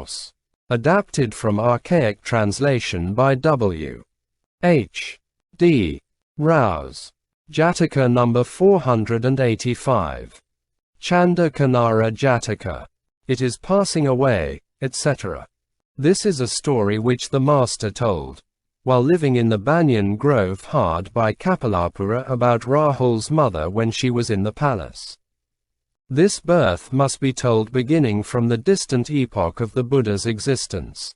source. Adapted from archaic translation by W.H.D. Rouse. Jataka number 485. Canda-Kinnara-Jātaka It is passing away, etc. This is a story which the master told, while living in the banyan grove hard by Kapilapura, about Rahul's mother when she was in the palace. This birth must be told beginning from the distant epoch of the Buddha's existence.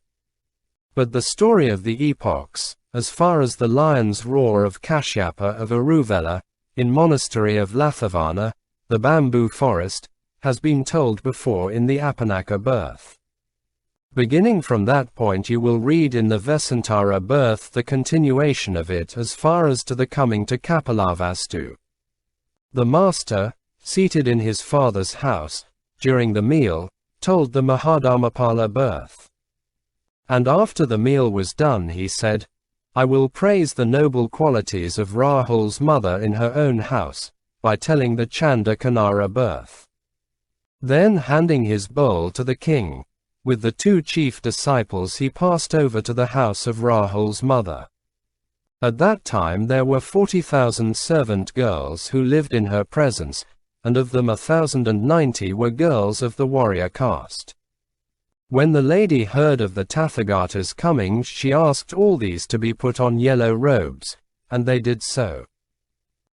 But the story of the epochs, as far as the lion's roar of Kashyapa of Aruvela, in monastery of Lathavana, the bamboo forest, has been told before in the Apannaka birth. Beginning from that point you will read in the Vesantara birth the continuation of it as far as to the coming to Kapilavastu. The master, seated in his father's house, during the meal, told the Mahadharmapala birth. And after the meal was done he said, I will praise the noble qualities of Rahul's mother in her own house, by telling the Canda-Kinnara birth. Then handing his bowl to the king, with the two chief disciples he passed over to the house of Rahul's mother. At that time there were 40,000 servant girls who lived in her presence, and of them 1,090 were girls of the warrior caste. When the lady heard of the Tathagata's coming, she asked all these to be put on yellow robes, and they did so.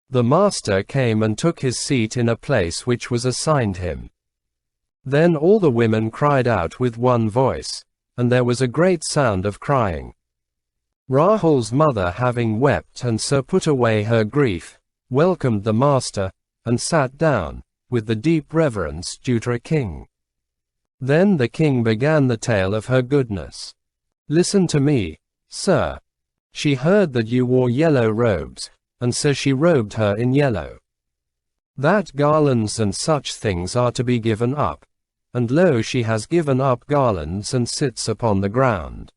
The master came and took his seat in a place which was assigned him. Then all the women cried out with one voice, and there was a great sound of crying. Rahul's mother, having wept and so put away her grief, welcomed the master, and sat down, with the deep reverence due to a king. Then the king began the tale of her goodness. Listen to me, sir. She heard that you wore yellow robes, and so she robed her in yellow. That garlands and such things are to be given up, and lo, she has given up garlands and sits upon the ground.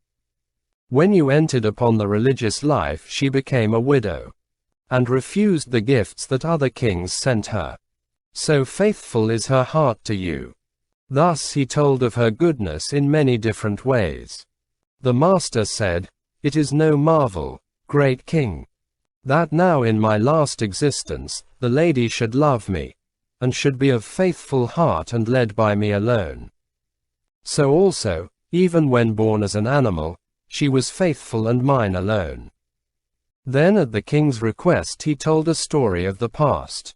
When you entered upon the religious life she became a widow, and refused the gifts that other kings sent her. So faithful is her heart to you. Thus he told of her goodness in many different ways. The master said, It is no marvel, great king, that now in my last existence, the lady should love me, and should be of faithful heart and led by me alone. So also, even when born as an animal, she was faithful and mine alone. Then at the king's request he told a story of the past.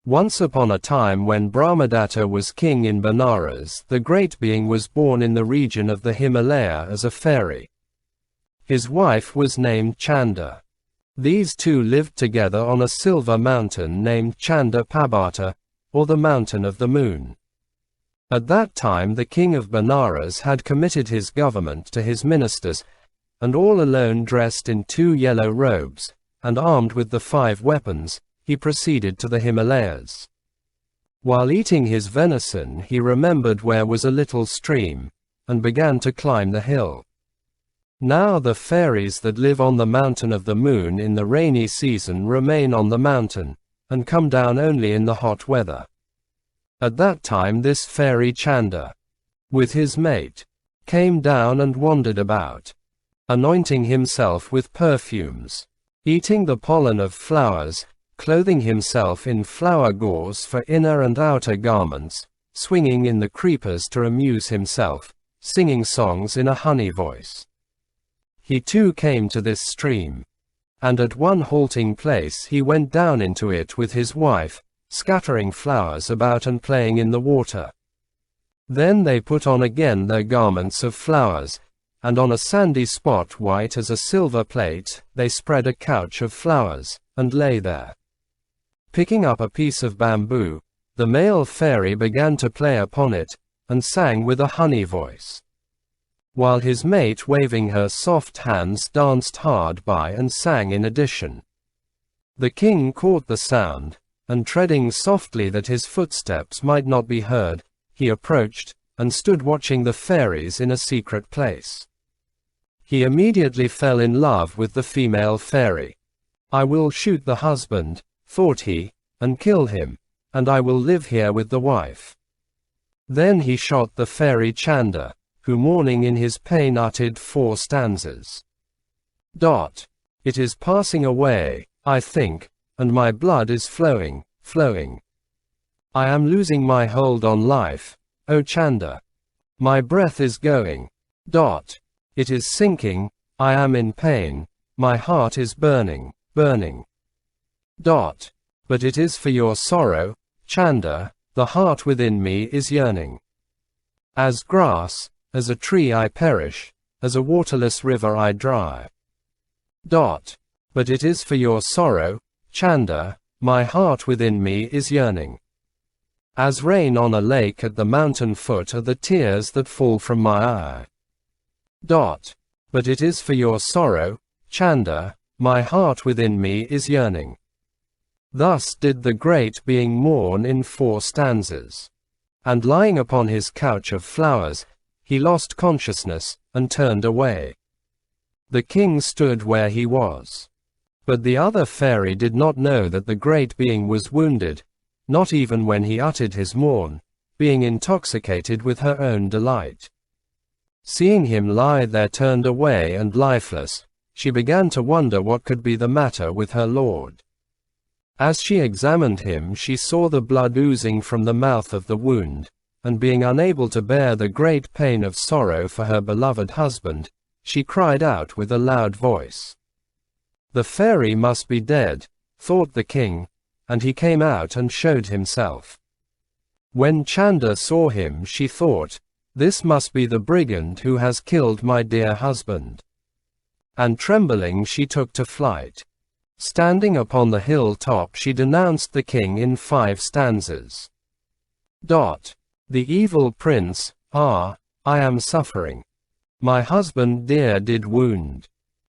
Once upon a time when Brahmadatta was king in Benares, the great being was born in the region of the Himalaya as a fairy. His wife was named Chanda. These two lived together on a silver mountain named Chanda-Pabata, or the mountain of the moon. At that time the king of Benares had committed his government to his ministers, and all alone dressed in 2 yellow robes, and armed with the 5 weapons, he proceeded to the Himalayas. While eating his venison he remembered where was a little stream, and began to climb the hill. Now the fairies that live on the mountain of the moon in the rainy season remain on the mountain, and come down only in the hot weather. At that time this fairy Chanda, with his mate, came down and wandered about, anointing himself with perfumes, eating the pollen of flowers, clothing himself in flower gauze for inner and outer garments, swinging in the creepers to amuse himself, singing songs in a honey voice. He too came to this stream, and at one halting place he went down into it with his wife, scattering flowers about and playing in the water. Then they put on again their garments of flowers, and on a sandy spot white as a silver plate, they spread a couch of flowers, and lay there. Picking up a piece of bamboo, the male fairy began to play upon it, and sang with a honey voice, while his mate, waving her soft hands, danced hard by and sang in addition. The king caught the sound, and treading softly that his footsteps might not be heard, he approached, and stood watching the fairies in a secret place. He immediately fell in love with the female fairy. I will shoot the husband, thought he, and kill him, and I will live here with the wife. Then he shot the fairy Chanda, who mourning in his pain uttered 4 stanzas. It is passing away, I think, and my blood is flowing, flowing. I am losing my hold on life, O chanda. My breath is going. It is sinking, I am in pain, my heart is burning, burning. But it is for your sorrow, chanda, the heart within me is yearning. As grass, as a tree I perish, as a waterless river I dry. But it is for your sorrow, chanda, my heart within me is yearning. As rain on a lake at the mountain foot are the tears that fall from my eye. But it is for your sorrow, chanda, my heart within me is yearning. Thus did the great being mourn in 4 stanzas. And lying upon his couch of flowers, he lost consciousness, and turned away. The king stood where he was. But the other fairy did not know that the great being was wounded, not even when he uttered his mourn, being intoxicated with her own delight. Seeing him lie there turned away and lifeless, she began to wonder what could be the matter with her lord. As she examined him, she saw the blood oozing from the mouth of the wound, and being unable to bear the great pain of sorrow for her beloved husband, she cried out with a loud voice. The fairy must be dead, thought the king, and he came out and showed himself. When Chanda saw him, she thought, "This must be the brigand who has killed my dear husband." And trembling she took to flight. Standing upon the hill top she denounced the king in 5 stanzas. The evil prince, I am suffering. My husband dear did wound.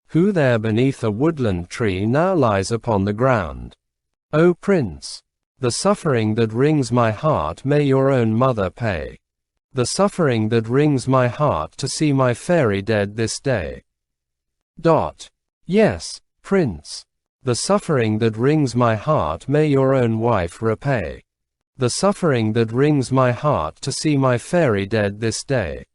Who there beneath a woodland tree now lies upon the ground. O prince! The suffering that wrings my heart may your own mother pay. The suffering that wrings my heart to see my fairy dead this day. Yes, prince. The suffering that wrings my heart may your own wife repay. The suffering that wrings my heart to see my fairy dead this day.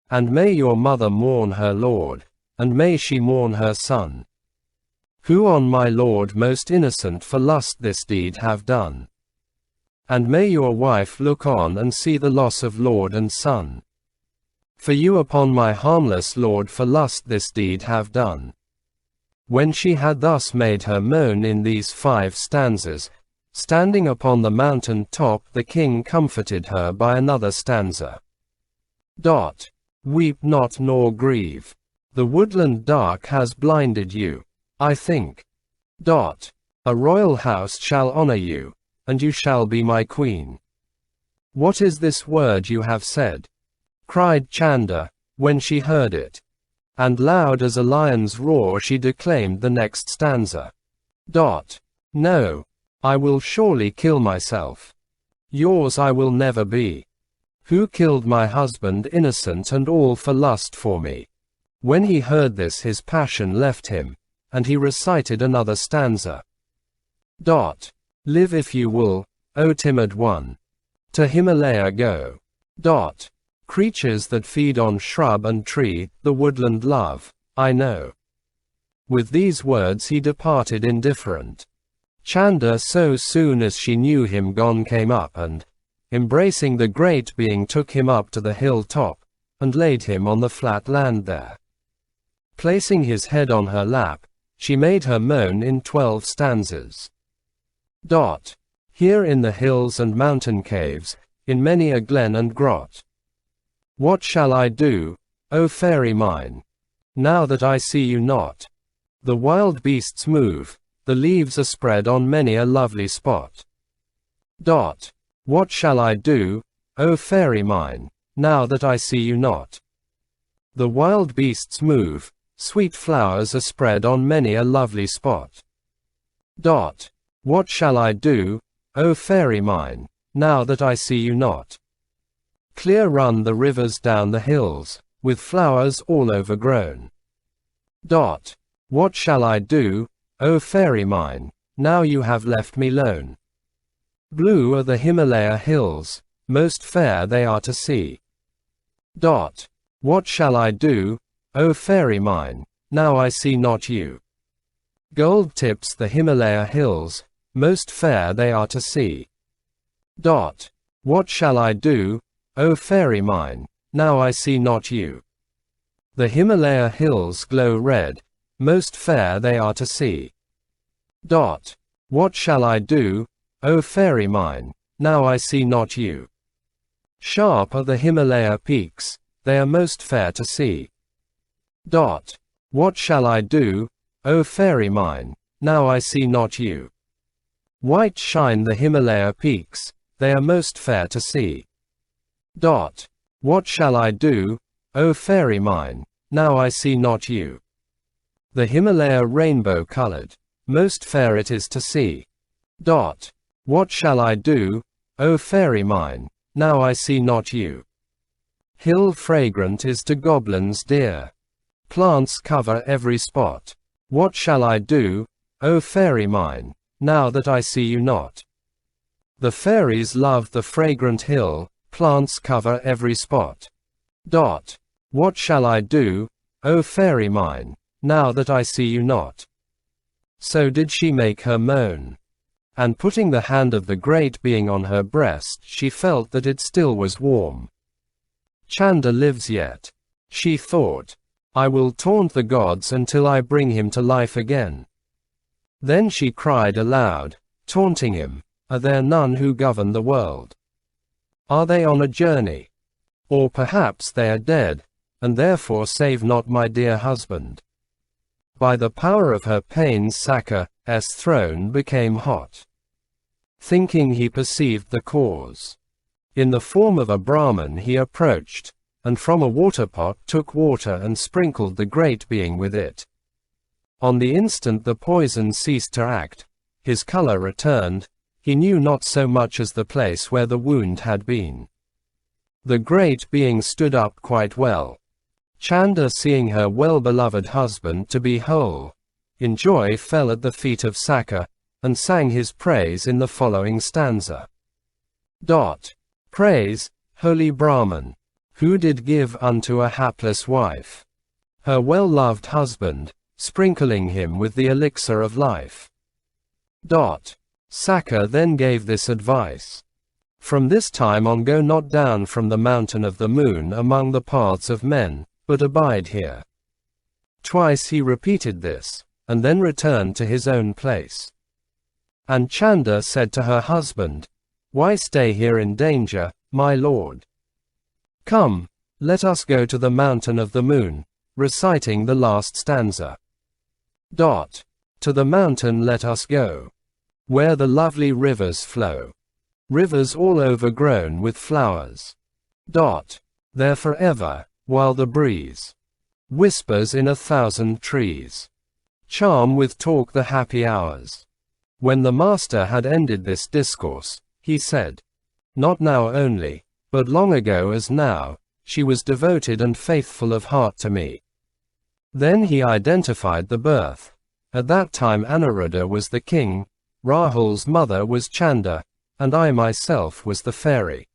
And may your mother mourn her lord, and may she mourn her son, who on my lord most innocent for lust this deed have done. And may your wife look on and see the loss of lord and son, for you upon my harmless lord for lust this deed have done. When she had thus made her moan in these 5 stanzas, standing upon the mountain top the king comforted her by another stanza. Weep not nor grieve. The woodland dark has blinded you, I think. A royal house shall honor you, and you shall be my queen. What is this word you have said? Cried Chanda, when she heard it. And loud as a lion's roar she declaimed the next stanza. No. I will surely kill myself. Yours I will never be. Who killed my husband innocent and all for lust for me? When he heard this his passion left him, and he recited another stanza. Live if you will, O timid one. To Himalaya go. Creatures that feed on shrub and tree, the woodland love, I know. With these words he departed indifferent. Chanda so soon as she knew him gone came up and, embracing the great being took him up to the hill top, and laid him on the flat land there. Placing his head on her lap, she made her moan in 12 stanzas. Here in the hills and mountain caves, in many a glen and grot. What shall I do, O fairy mine, now that I see you not? The wild beasts move, the leaves are spread on many a lovely spot. What shall I do, O fairy mine, now that I see you not? The wild beasts move, sweet flowers are spread on many a lovely spot. What shall I do, O fairy mine, now that I see you not? Clear run the rivers down the hills, with flowers all overgrown. What shall I do, O fairy mine, now you have left me lone? Blue are the Himalaya hills, most fair they are to see. What shall I do, O fairy mine, now I see not you? Gold tips the Himalaya hills, most fair they are to see. What shall I do, O fairy mine, now I see not you? The Himalaya hills glow red, most fair they are to see. What shall I do, O fairy mine, now I see not you? Sharp are the Himalaya peaks, they are most fair to see. What shall I do, O fairy mine, now I see not you? White shine the Himalaya peaks, they are most fair to see. What shall I do, O fairy mine, now I see not you? The Himalaya rainbow colored, most fair it is to see. What shall I do, O fairy mine, now I see not you? Hill fragrant is to goblins dear. Plants cover every spot. What shall I do, O fairy mine, now that I see you not? The fairies love the fragrant hill, plants cover every spot. What shall I do, O fairy mine, now that I see you not? So did she make her moan. And putting the hand of the great being on her breast, she felt that it still was warm. Chanda lives yet. She thought, I will taunt the gods until I bring him to life again. Then she cried aloud, taunting him, are there none who govern the world? Are they on a journey? Or perhaps they are dead, and therefore save not my dear husband. By the power of her pains Saka's throne became hot. Thinking he perceived the cause. In the form of a Brahmin he approached, and from a water pot took water and sprinkled the great being with it. On the instant the poison ceased to act, his color returned, he knew not so much as the place where the wound had been. The great being stood up quite well. Chanda, seeing her well-beloved husband to be whole, in joy fell at the feet of Saka, and sang his praise in the following stanza. Praise, holy Brahman, who did give unto a hapless wife her well-loved husband, sprinkling him with the elixir of life. Saka then gave this advice. From this time on go not down from the mountain of the moon among the paths of men, but abide here. Twice he repeated this, and then returned to his own place. And Chanda said to her husband, why stay here in danger, my lord? Come, let us go to the mountain of the moon, reciting the last stanza. To the mountain let us go, where the lovely rivers flow, rivers all overgrown with flowers. There forever, while the breeze whispers in 1,000 trees, charm with talk the happy hours. When the master had ended this discourse, he said, not now only, but long ago as now, she was devoted and faithful of heart to me. Then he identified the birth. At that time Anuruddha was the king, Rahul's mother was Chanda, and I myself was the fairy.